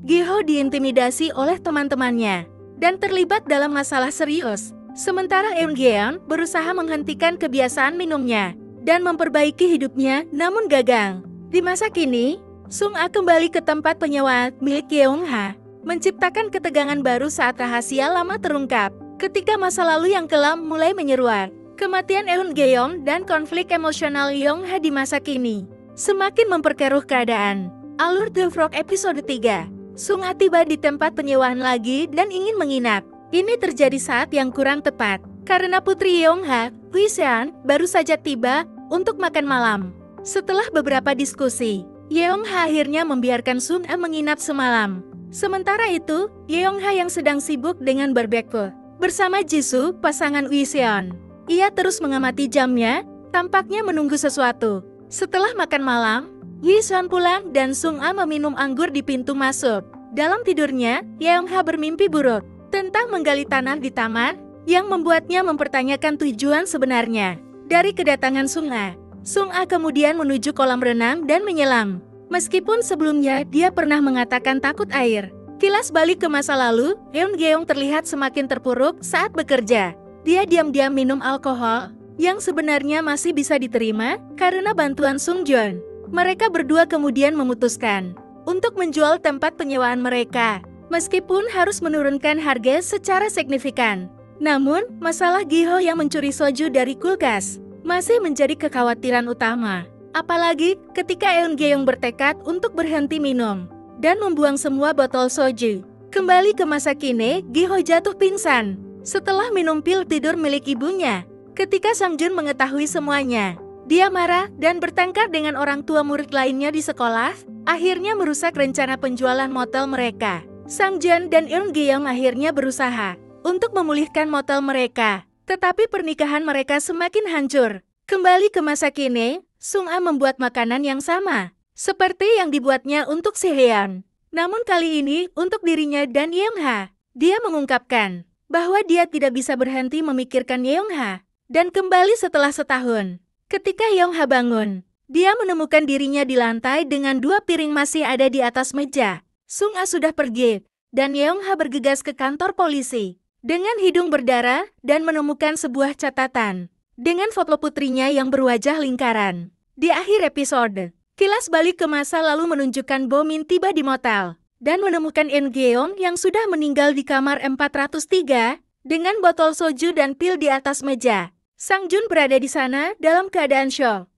Gi-ho diintimidasi oleh teman-temannya dan terlibat dalam masalah serius. Sementara Eun-geon berusaha menghentikan kebiasaan minumnya dan memperbaiki hidupnya, namun gagal. Di masa kini, Sung-a kembali ke tempat penyewaan milik Yeong-ha, menciptakan ketegangan baru saat rahasia lama terungkap. Ketika masa lalu yang kelam mulai menyeruak, kematian Eun-geon dan konflik emosional Yeong-ha di masa kini semakin memperkeruh keadaan. Alur The Frog episode 3. Sung-a tiba di tempat penyewaan lagi dan ingin menginap. Ini terjadi saat yang kurang tepat, karena putri Yeong-ha, Hui-sean, baru saja tiba untuk makan malam. Setelah beberapa diskusi, Yeong-ha akhirnya membiarkan Sung-a menginap semalam. Sementara itu, Yeong-ha yang sedang sibuk dengan barbecue bersama Jisoo, pasangan Hui-seon. Ia terus mengamati jamnya, tampaknya menunggu sesuatu. Setelah makan malam, Hui-seon pulang dan Sung-a meminum anggur di pintu masuk. Dalam tidurnya, Yeong-ha bermimpi buruk tentang menggali tanah di taman yang membuatnya mempertanyakan tujuan sebenarnya dari kedatangan Sung-a. Sung-a kemudian menuju kolam renang dan menyelam. Meskipun sebelumnya dia pernah mengatakan takut air. Kilas balik ke masa lalu, Eun-geon terlihat semakin terpuruk saat bekerja. Dia diam-diam minum alkohol yang sebenarnya masih bisa diterima karena bantuan Sung-joon. Mereka berdua kemudian memutuskan untuk menjual tempat penyewaan mereka, meskipun harus menurunkan harga secara signifikan. Namun, masalah Gi-ho yang mencuri soju dari kulkas masih menjadi kekhawatiran utama. Apalagi ketika Eun-geon bertekad untuk berhenti minum dan membuang semua botol soju. Kembali ke masa kini, Gi-ho jatuh pingsan setelah minum pil tidur milik ibunya. Ketika Sang-jun mengetahui semuanya, dia marah dan bertengkar dengan orang tua murid lainnya di sekolah, akhirnya merusak rencana penjualan motel mereka. Sang-jun dan Eun-geon akhirnya berusaha untuk memulihkan motel mereka, tetapi pernikahan mereka semakin hancur. Kembali ke masa kini, Sung-a membuat makanan yang sama seperti yang dibuatnya untuk Si-heon. Namun kali ini untuk dirinya dan Yeong-ha. Dia mengungkapkan bahwa dia tidak bisa berhenti memikirkan Yeong-ha. Dan kembali setelah setahun, ketika Yeong-ha bangun, dia menemukan dirinya di lantai dengan 2 piring masih ada di atas meja. Sung-a sudah pergi, dan Yeong-ha bergegas ke kantor polisi dengan hidung berdarah dan menemukan sebuah catatan dengan foto putrinya yang berwajah lingkaran. Di akhir episode, kilas balik ke masa lalu menunjukkan Bo-min tiba di motel dan menemukan Eun-geon yang sudah meninggal di kamar 403 dengan botol soju dan pil di atas meja. Sang-jun berada di sana dalam keadaan syok.